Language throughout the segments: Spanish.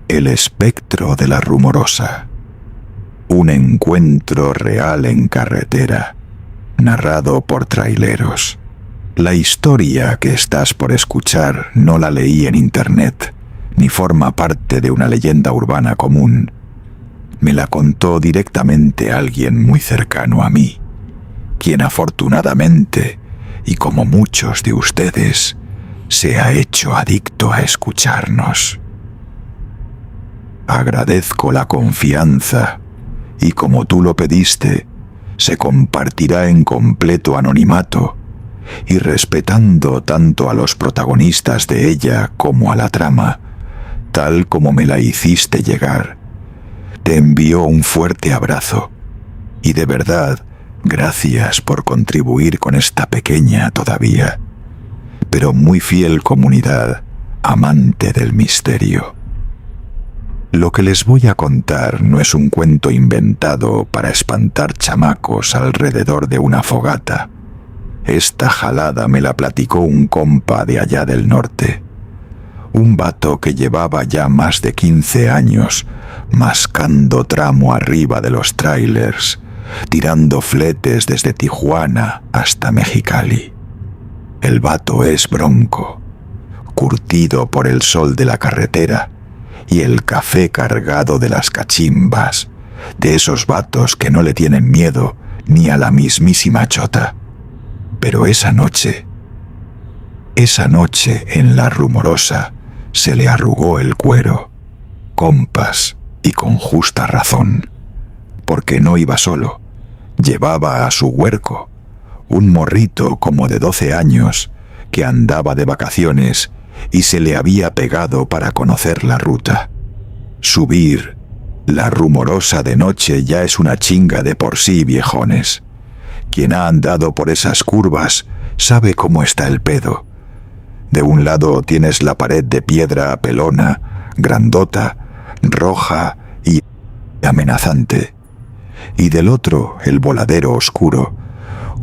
El espectro de la Rumorosa. Un encuentro real en carretera, narrado por traileros. La historia que estás por escuchar no la leí en internet, ni forma parte de una leyenda urbana común. Me la contó directamente alguien muy cercano a mí, quien afortunadamente, y como muchos de ustedes, se ha hecho adicto a escucharnos. Agradezco la confianza y, como tú lo pediste, se compartirá en completo anonimato y respetando tanto a los protagonistas de ella como a la trama, tal como me la hiciste llegar. Te envío un fuerte abrazo y de verdad, gracias por contribuir con esta pequeña todavía, pero muy fiel comunidad amante del misterio. Lo que les voy a contar no es un cuento inventado para espantar chamacos alrededor de una fogata. Esta jalada me la platicó un compa de allá del norte. Un vato que llevaba ya más de 15 años mascando tramo arriba de los trailers, tirando fletes desde Tijuana hasta Mexicali. El vato es bronco, curtido por el sol de la carretera y el café cargado de las cachimbas, de esos vatos que no le tienen miedo ni a la mismísima chota. Pero esa noche en la Rumorosa se le arrugó el cuero, compas, y con justa razón, porque no iba solo, llevaba a su huerco, un morrito como de 12 años que andaba de vacaciones y se le había pegado para conocer la ruta. Subir la Rumorosa de noche ya es una chinga de por sí, viejones. Quien ha andado por esas curvas sabe cómo está el pedo. De un lado tienes la pared de piedra pelona, grandota, roja y amenazante, y del otro el voladero oscuro,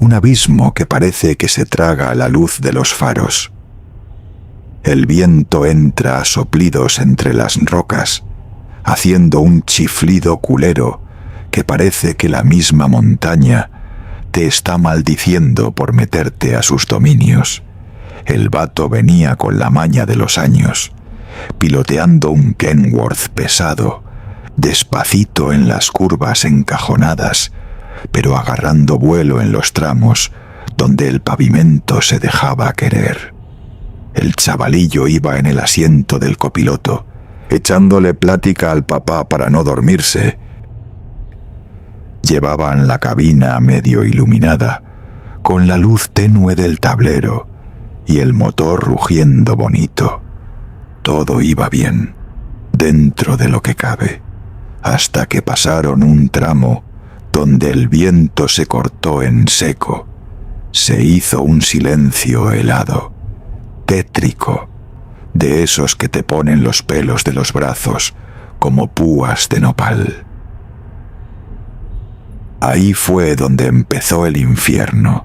un abismo que parece que se traga la luz de los faros. El viento entra a soplidos entre las rocas, haciendo un chiflido culero que parece que la misma montaña te está maldiciendo por meterte a sus dominios. El vato venía con la maña de los años, piloteando un Kenworth pesado, despacito en las curvas encajonadas, pero agarrando vuelo en los tramos donde el pavimento se dejaba querer. El chavalillo iba en el asiento del copiloto, echándole plática al papá para no dormirse. Llevaban la cabina medio iluminada, con la luz tenue del tablero y el motor rugiendo bonito. Todo iba bien, dentro de lo que cabe, hasta que pasaron un tramo donde el viento se cortó en seco. Se hizo un silencio helado, tétrico, de esos que te ponen los pelos de los brazos como púas de nopal. Ahí fue donde empezó el infierno.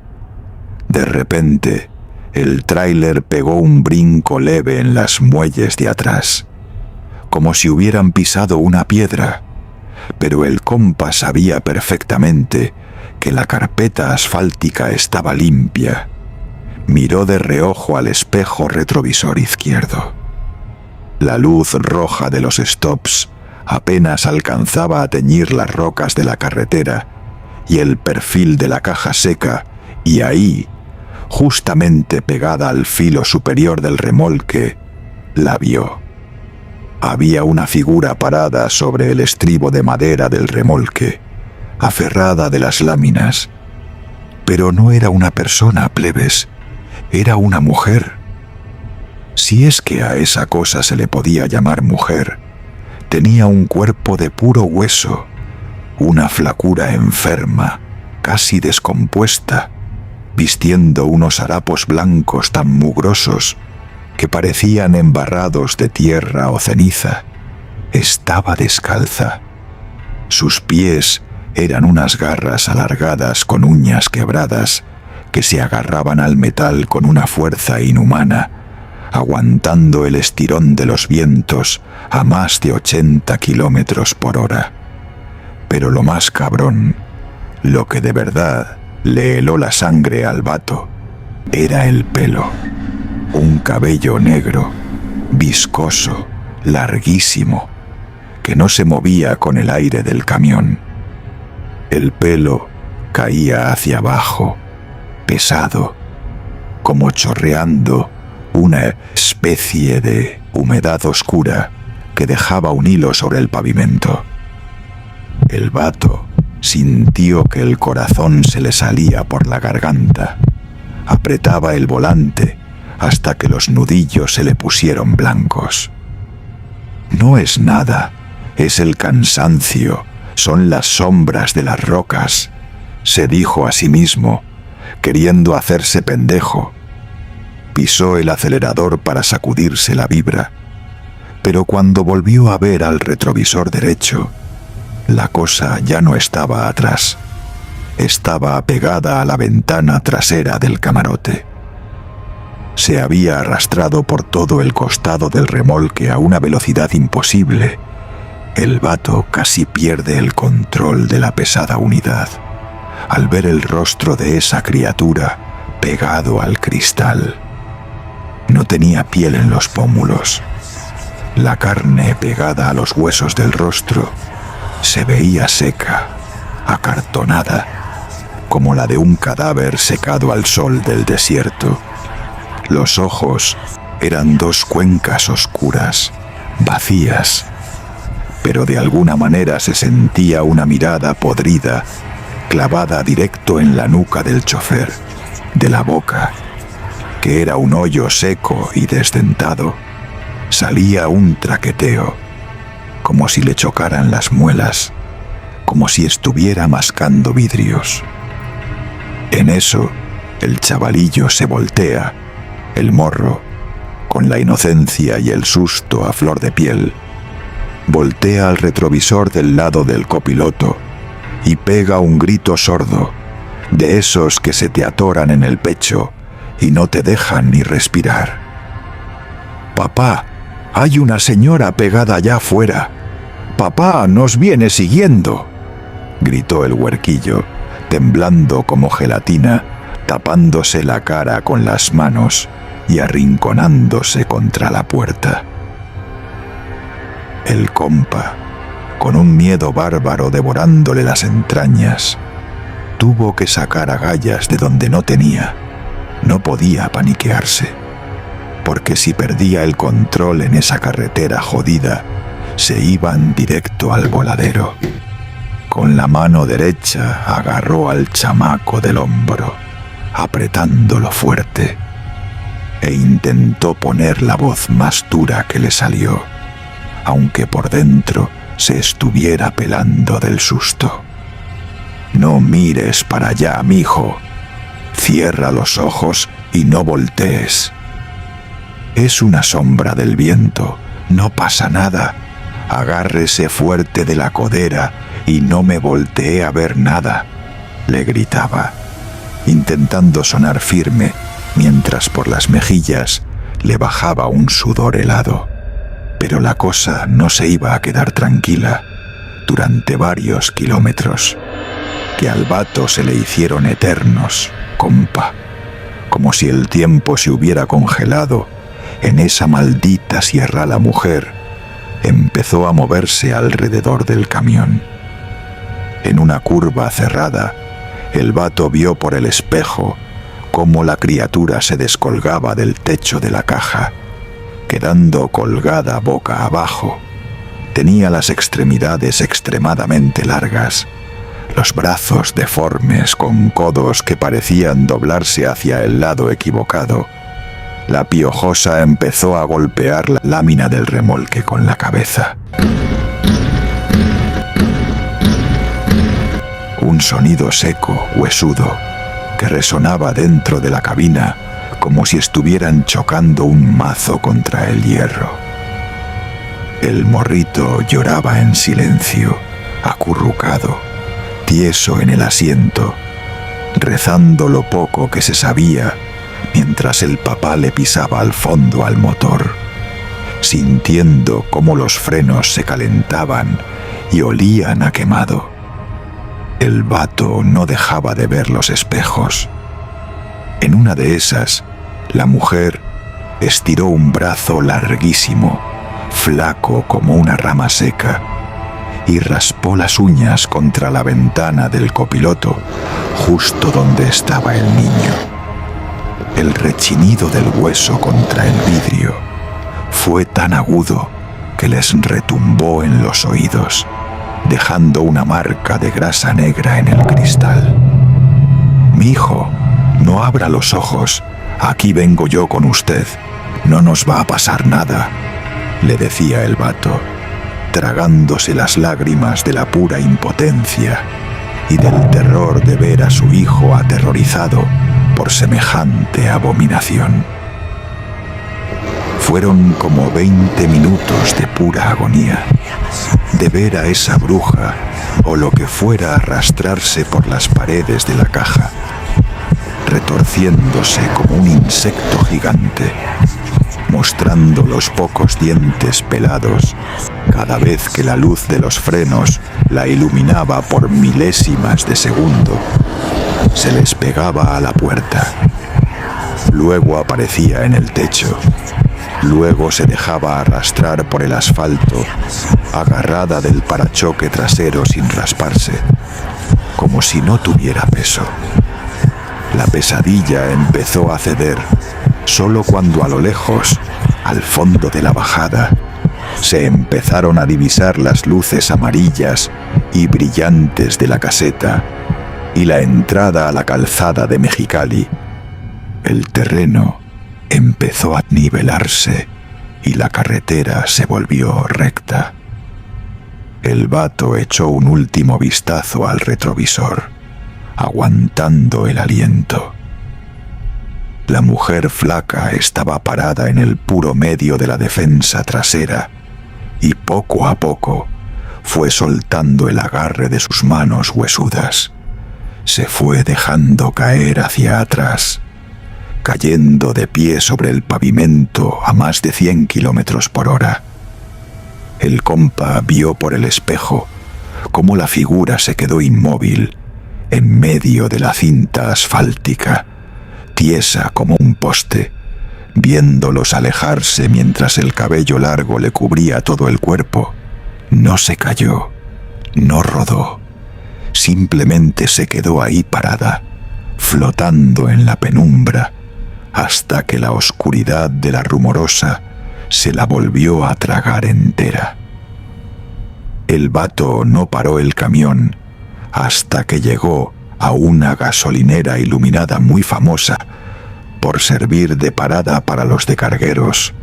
De repente, el tráiler pegó un brinco leve en las muelles de atrás, como si hubieran pisado una piedra, pero el compa sabía perfectamente que la carpeta asfáltica estaba limpia. Miró de reojo al espejo retrovisor izquierdo. La luz roja de los stops apenas alcanzaba a teñir las rocas de la carretera y el perfil de la caja seca, y ahí, justamente pegada al filo superior del remolque, la vio. Había una figura parada sobre el estribo de madera del remolque, aferrada de las láminas. Pero no era una persona, plebes, era una mujer. Si es que a esa cosa se le podía llamar mujer, tenía un cuerpo de puro hueso, una flacura enferma, casi descompuesta, vistiendo unos harapos blancos tan mugrosos que parecían embarrados de tierra o ceniza. Estaba descalza. Sus pies eran unas garras alargadas con uñas quebradas que se agarraban al metal con una fuerza inhumana, aguantando el estirón de los vientos a más de 80 kilómetros por hora. Pero lo más cabrón, lo que de verdad le heló la sangre al vato, era el pelo. Un cabello negro, viscoso, larguísimo, que no se movía con el aire del camión. El pelo caía hacia abajo, pesado, como chorreando una especie de humedad oscura que dejaba un hilo sobre el pavimento. El vato sintió que el corazón se le salía por la garganta. Apretaba el volante hasta que los nudillos se le pusieron blancos. No es nada, es el cansancio, son las sombras de las rocas, se dijo a sí mismo, queriendo hacerse pendejo. Pisó el acelerador para sacudirse la vibra, pero cuando volvió a ver al retrovisor derecho, la cosa ya no estaba atrás, estaba pegada a la ventana trasera del camarote. Se había arrastrado por todo el costado del remolque a una velocidad imposible. El vato casi pierde el control de la pesada unidad al ver el rostro de esa criatura pegado al cristal. No tenía piel en los pómulos. La carne pegada a los huesos del rostro se veía seca, acartonada, como la de un cadáver secado al sol del desierto. Los ojos eran dos cuencas oscuras, vacías, pero de alguna manera se sentía una mirada podrida, clavada directo en la nuca del chofer, de la boca, que era un hoyo seco y desdentado. Salía un traqueteo, como si le chocaran las muelas, como si estuviera mascando vidrios. En eso, el chavalillo se voltea, el morro, con la inocencia y el susto a flor de piel, voltea al retrovisor del lado del copiloto y pega un grito sordo, de esos que se te atoran en el pecho y no te dejan ni respirar. «Papá, hay una señora pegada allá afuera. Papá, nos viene siguiendo», gritó el huerquillo, temblando como gelatina, tapándose la cara con las manos y arrinconándose contra la puerta. El compa, con un miedo bárbaro devorándole las entrañas, tuvo que sacar agallas de donde no tenía. No podía paniquearse, porque si perdía el control en esa carretera jodida, se iban directo al voladero. Con la mano derecha agarró al chamaco del hombro, apretándolo fuerte, e intentó poner la voz más dura que le salió, aunque por dentro se estuviera pelando del susto. «No mires para allá, mijo. Cierra los ojos y no voltees. Es una sombra del viento, no pasa nada. Agárrese fuerte de la codera y no me voltee a ver nada», le gritaba, intentando sonar firme, mientras por las mejillas le bajaba un sudor helado. Pero la cosa no se iba a quedar tranquila durante varios kilómetros, que al vato se le hicieron eternos, compa, como si el tiempo se hubiera congelado. En esa maldita Sierra la mujer empezó a moverse alrededor del camión. En una curva cerrada, el vato vio por el espejo cómo la criatura se descolgaba del techo de la caja, quedando colgada boca abajo. Tenía las extremidades extremadamente largas, los brazos deformes con codos que parecían doblarse hacia el lado equivocado. La piojosa empezó a golpear la lámina del remolque con la cabeza. Un sonido seco, huesudo, que resonaba dentro de la cabina como si estuvieran chocando un mazo contra el hierro. El morrito lloraba en silencio, acurrucado, tieso en el asiento, rezando lo poco que se sabía mientras el papá le pisaba al fondo al motor, sintiendo cómo los frenos se calentaban y olían a quemado. El vato no dejaba de ver los espejos. En una de esas, la mujer estiró un brazo larguísimo, flaco como una rama seca, y raspó las uñas contra la ventana del copiloto, justo donde estaba el niño. El rechinido del hueso contra el vidrio fue tan agudo que les retumbó en los oídos, dejando una marca de grasa negra en el cristal. «Mi hijo, no abra los ojos, aquí vengo yo con usted, no nos va a pasar nada», le decía el vato, tragándose las lágrimas de la pura impotencia y del terror de ver a su hijo aterrorizado por semejante abominación. Fueron como 20 minutos de pura agonía, de ver a esa bruja o lo que fuera arrastrarse por las paredes de la caja, retorciéndose como un insecto gigante, mostrando los pocos dientes pelados cada vez que la luz de los frenos la iluminaba por milésimas de segundo. Se les pegaba a la puerta, luego aparecía en el techo, luego se dejaba arrastrar por el asfalto, agarrada del parachoque trasero sin rasparse, como si no tuviera peso. La pesadilla empezó a ceder solo cuando a lo lejos, al fondo de la bajada, se empezaron a divisar las luces amarillas y brillantes de la caseta y la entrada a la calzada de Mexicali. El terreno empezó a nivelarse y la carretera se volvió recta. El vato echó un último vistazo al retrovisor, aguantando el aliento. La mujer flaca estaba parada en el puro medio de la defensa trasera y poco a poco fue soltando el agarre de sus manos huesudas. Se fue dejando caer hacia atrás, cayendo de pie sobre el pavimento a más de 100 kilómetros por hora. El compa vio por el espejo cómo la figura se quedó inmóvil en medio de la cinta asfáltica, tiesa como un poste, viéndolos alejarse mientras el cabello largo le cubría todo el cuerpo. No se cayó, no rodó, simplemente se quedó ahí parada, flotando en la penumbra, hasta que la oscuridad de la rumorosa se la volvió a tragar entera. El vato no paró el camión hasta que llegó a una gasolinera iluminada muy famosa por servir de parada para los de cargueros,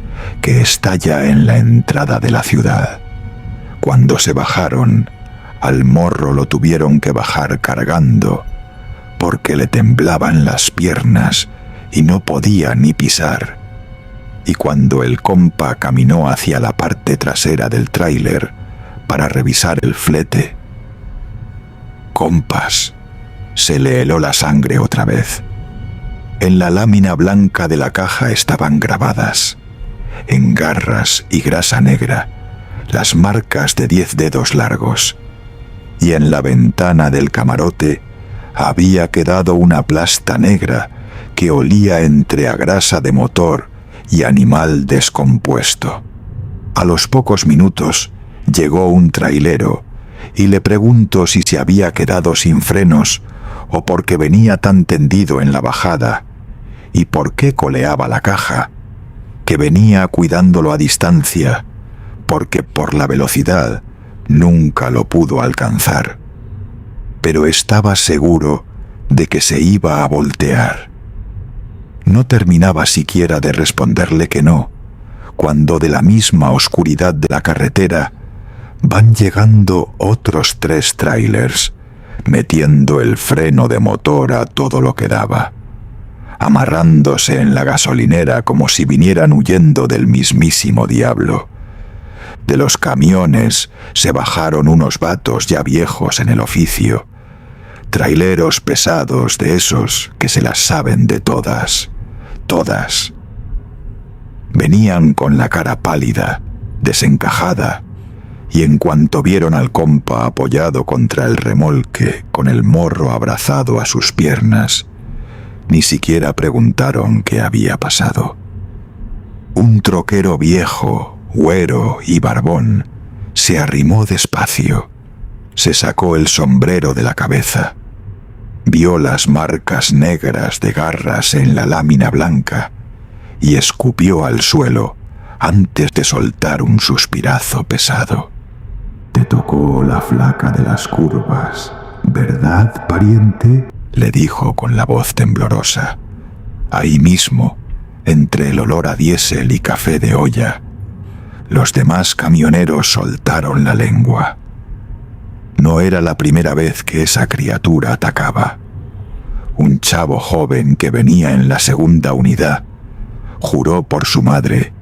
que está ya en la entrada de la ciudad. Cuando se bajaron, al morro lo tuvieron que bajar cargando, porque le temblaban las piernas y no podía ni pisar. Y cuando el compa caminó hacia la parte trasera del tráiler para revisar el flete, compas, se le heló la sangre otra vez. En la lámina blanca de la caja estaban grabadas, en garras y grasa negra, las marcas de 10 dedos largos, y en la ventana del camarote había quedado una plasta negra que olía entre a grasa de motor y animal descompuesto. A los pocos minutos llegó un trailero y le preguntó si se había quedado sin frenos o porque venía tan tendido en la bajada y por qué coleaba la caja, que venía cuidándolo a distancia porque por la velocidad nunca lo pudo alcanzar, pero estaba seguro de que se iba a voltear. No terminaba siquiera de responderle que no, cuando de la misma oscuridad de la carretera van llegando otros 3 tráilers, metiendo el freno de motor a todo lo que daba, amarrándose en la gasolinera como si vinieran huyendo del mismísimo diablo. De los camiones se bajaron unos vatos ya viejos en el oficio, traileros pesados de esos que se las saben de todas, todas. Venían con la cara pálida, desencajada, y en cuanto vieron al compa apoyado contra el remolque con el morro abrazado a sus piernas, ni siquiera preguntaron qué había pasado. Un troquero viejo, güero y barbón se arrimó despacio, se sacó el sombrero de la cabeza, vio las marcas negras de garras en la lámina blanca y escupió al suelo antes de soltar un suspirazo pesado. «Te tocó la flaca de las curvas, ¿verdad, pariente?», le dijo con la voz temblorosa. Ahí mismo, entre el olor a diésel y café de olla, los demás camioneros soltaron la lengua. No era la primera vez que esa criatura atacaba. Un chavo joven que venía en la segunda unidad juró por su madre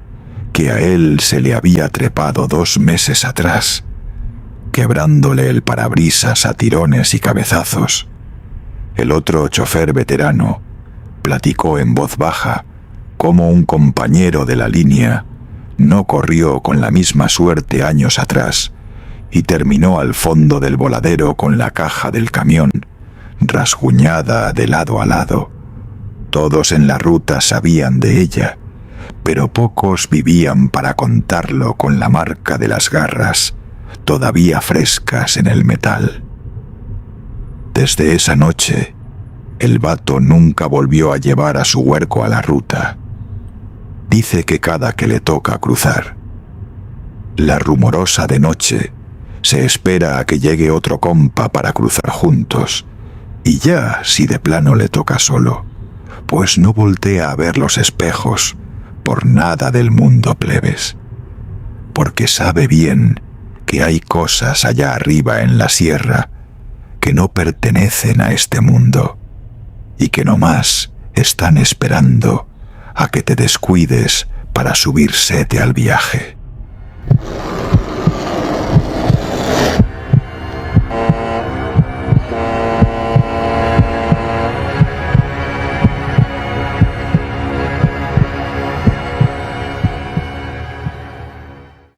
que a él se le había trepado 2 meses atrás, quebrándole el parabrisas a tirones y cabezazos. El otro chofer veterano platicó en voz baja cómo un compañero de la línea no corrió con la misma suerte años atrás y terminó al fondo del voladero con la caja del camión rasguñada de lado a lado. Todos en la ruta sabían de ella, pero pocos vivían para contarlo con la marca de las garras todavía frescas en el metal. Desde esa noche, el vato nunca volvió a llevar a su huerco a la ruta. Dice que cada que le toca cruzar la rumorosa de noche, se espera a que llegue otro compa para cruzar juntos, y ya si de plano le toca solo, pues no voltea a ver los espejos por nada del mundo, plebes, porque sabe bien que hay cosas allá arriba en la sierra que no pertenecen a este mundo y que nomás están esperando a que te descuides para subírsete al viaje.